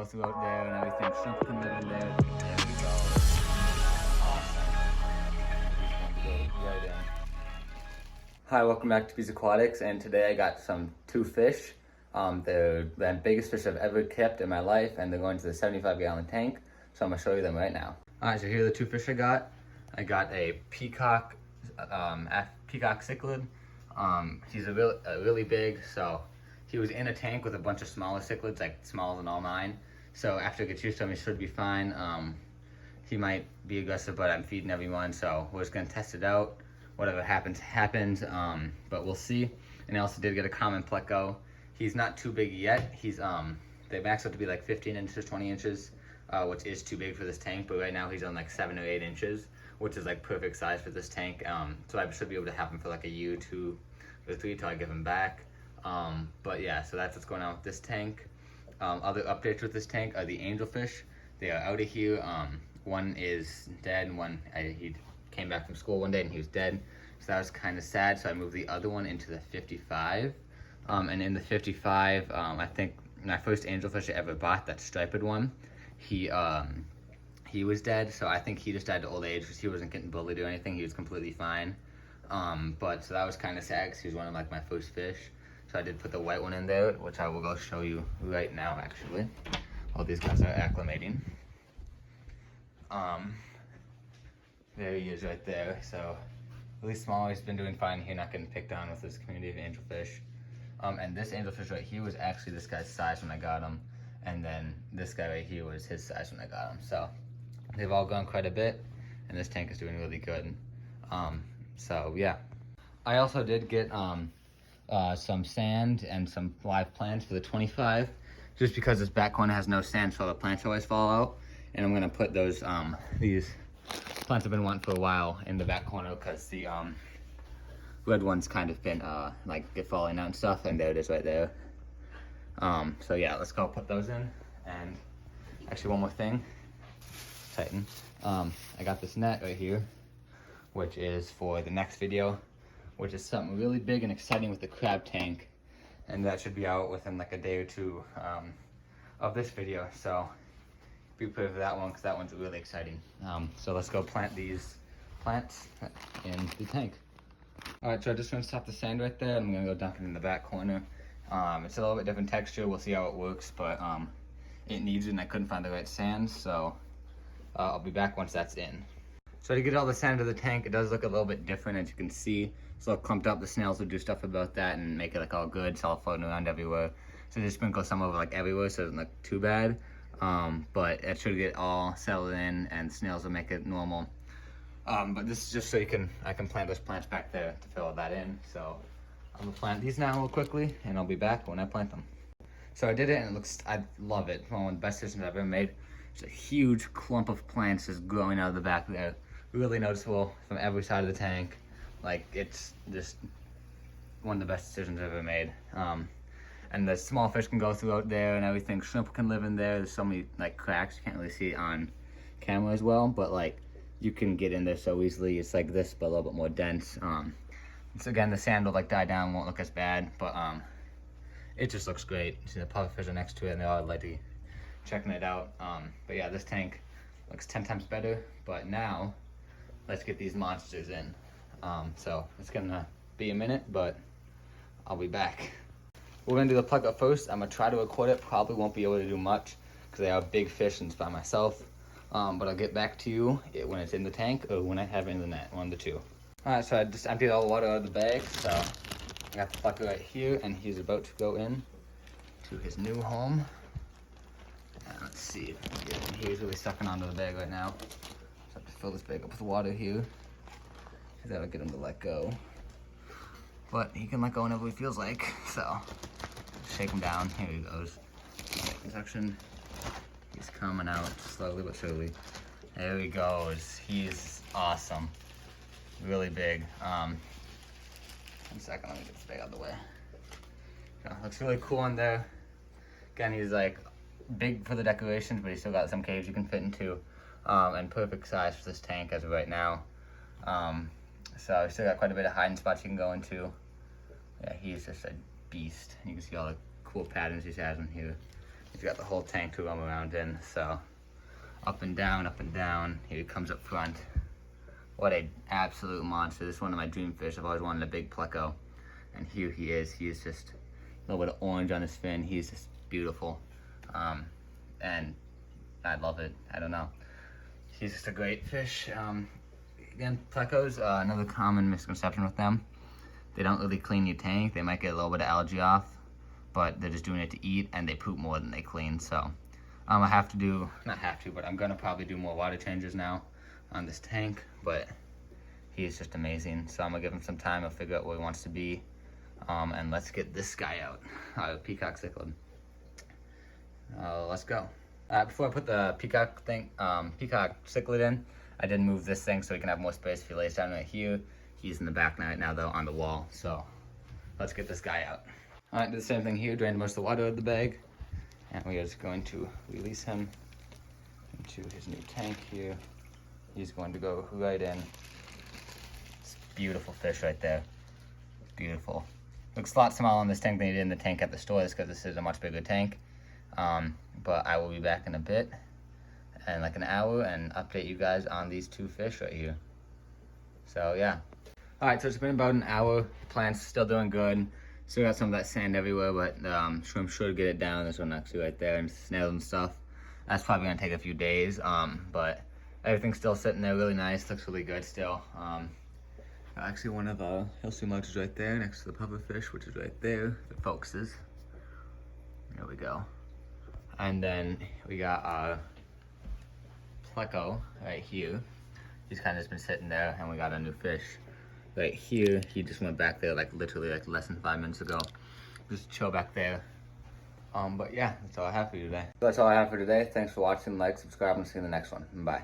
Also out there and everything. Shrimp can live in there. There we go. Awesome. He's going to go right in. Hi, welcome back to Bees Aquatics, and today I got two fish. They're the biggest fish I've ever kept in my life, and they're going to the 75-gallon tank. So I'm gonna show you them right now. All right, so here are the two fish I got. I got a peacock cichlid. He's really big, so he was in a tank with a bunch of smaller cichlids, like smaller than all mine. So after it gets used to him, he should be fine. He might be aggressive, but I'm feeding everyone, so we're just gonna test it out. Whatever happens, happens, but we'll see. And I also did get a common pleco. He's not too big yet. They max out to be like 15 inches, 20 inches, which is too big for this tank, but right now he's on like 7 or 8 inches, which is like perfect size for this tank. So I should be able to have him for like a year, 2 or 3 till I give him back. But yeah, so that's what's going on with this tank. Other updates with this tank are the angelfish. They are out of here. One is dead, and he came back from school one day and he was dead. So that was kind of sad. So I moved the other one into the 55. And in the 55, I think my first angelfish I ever bought, that striped one, he was dead. So I think he just died to old age because he wasn't getting bullied or anything. He was completely fine. But so that was kind of sad because he was one of like my first fish. So I did put the white one in there, which I will go show you right now, actually, while these guys are acclimating. There he is right there. So really small, he's been doing fine here, not getting picked on with this community of angelfish. And this angelfish right here was actually this guy's size when I got him. And then this guy right here was his size when I got him. So they've all gone quite a bit, and this tank is doing really good. So yeah. I also did get some sand and some live plants for the 25, just because this back corner has no sand, so the plants always fall out. And I'm gonna put those these plants I've been wanting for a while in the back corner because the red one's kind of been like get falling out and stuff, and there it is right there. So yeah, let's go put those in. And actually, one more thing, Titan. I got this net right here, which is for the next video, which is something really big and exciting with the crab tank, and that should be out within like a day or two of this video. So be prepared for that one because that one's really exciting. So let's go plant these plants in the tank. All right, so I just want to stop the sand right there. I'm gonna go dump it in the back corner. It's a little bit different texture. We'll see how it works, but it needs it, and I couldn't find the right sand, so I'll be back once that's in. So to get all the sand into the tank, it does look a little bit different, as you can see. It's a little clumped up. The snails will do stuff about that and make it like all good. It's all floating around everywhere. So just sprinkle some over like everywhere so it doesn't look too bad. But it should get all settled in, and snails will make it normal. But this is just so I can plant those plants back there to fill that in. So I'm gonna plant these now real quickly, and I'll be back when I plant them. So I did it, and I love it. One of the best decisions I've ever made. There's a huge clump of plants just growing out of the back there. Really noticeable from every side of the tank. Like, it's just one of the best decisions I've ever made. And the small fish can go through out there and everything. Shrimp can live in there. There's so many like cracks, you can't really see it on camera as well, but like you can get in there so easily. It's like this, but a little bit more dense. So again, the sand will like die down, won't look as bad, but it just looks great. See the pufferfish are next to it, and they're all like checking it out. But yeah, this tank looks 10 times better. But now let's get these monsters in. So it's gonna be a minute, but I'll be back. We're gonna do the plug up first. I'm gonna try to record it. Probably won't be able to do much because they are big fish and it's by myself. But I'll get back to you when it's in the tank or when I have it in the net, one of the two. All right, so I just emptied all the water out of the bag. So I got the plucker right here, and he's about to go in to his new home. And let's see if we can get in here. He's really sucking onto the bag right now. So I have to fill this bag up with water here. That'll get him to let go. But he can let go whenever he feels like, so shake him down. Here he goes. Suction. He's coming out slowly but surely. There he goes. He's awesome. Really big. 1 second, let me get this bag out of the way. Looks really cool in there. Again, he's like big for the decorations, but he's still got some caves you can fit into, and perfect size for this tank as of right now. So he's still got quite a bit of hiding spots you can go into. Yeah, he's just a beast. You can see all the cool patterns he has in here. He's got the whole tank to roam around in, so up and down, up and down. Here he comes up front. What a absolute monster. This is one of my dream fish. I've always wanted a big pleco. And here he is. He is just a little bit of orange on his fin. He's just beautiful. And I love it. I don't know. He's just a great fish. Again, plecos, another common misconception with them. They don't really clean your tank. They might get a little bit of algae off, but they're just doing it to eat, and they poop more than they clean. So I have to do, not have to, but I'm gonna probably do more water changes now on this tank. But he is just amazing. So I'm gonna give him some time. I'll figure out where he wants to be. And let's get this guy out. Peacock cichlid. Let's go. Before I put the peacock cichlid in, I did move this thing so he can have more space if he lays down right here. He's in the back right now though, on the wall. So let's get this guy out. All right, do the same thing here. Drain most of the water out of the bag. And we are just going to release him into his new tank here. He's going to go right in. It's a beautiful fish right there. Beautiful. Looks a lot smaller on this tank than he did in the tank at the store. That's because this is a much bigger tank. But I will be back in a bit, in like an hour, and update you guys on these two fish right here. So yeah. All right, so it's been about an hour. Plant's still doing good. Still got some of that sand everywhere, but I'm sure to get it down. This one actually right there, and snails and stuff. That's probably gonna take a few days, but everything's still sitting there really nice. Looks really good still. Actually, one of the Hilsumux is right there next to the pufferfish, which is right there. If it focuses. There we go. And then we got our pleco right here. He's kind of just been sitting there, and we got a new fish right here. He just went back there like literally like less than 5 minutes ago. Just chill back there. But yeah, that's all I have for you today. That's all I have for today. Thanks for watching. Like, subscribe, and see you in the next one. Bye.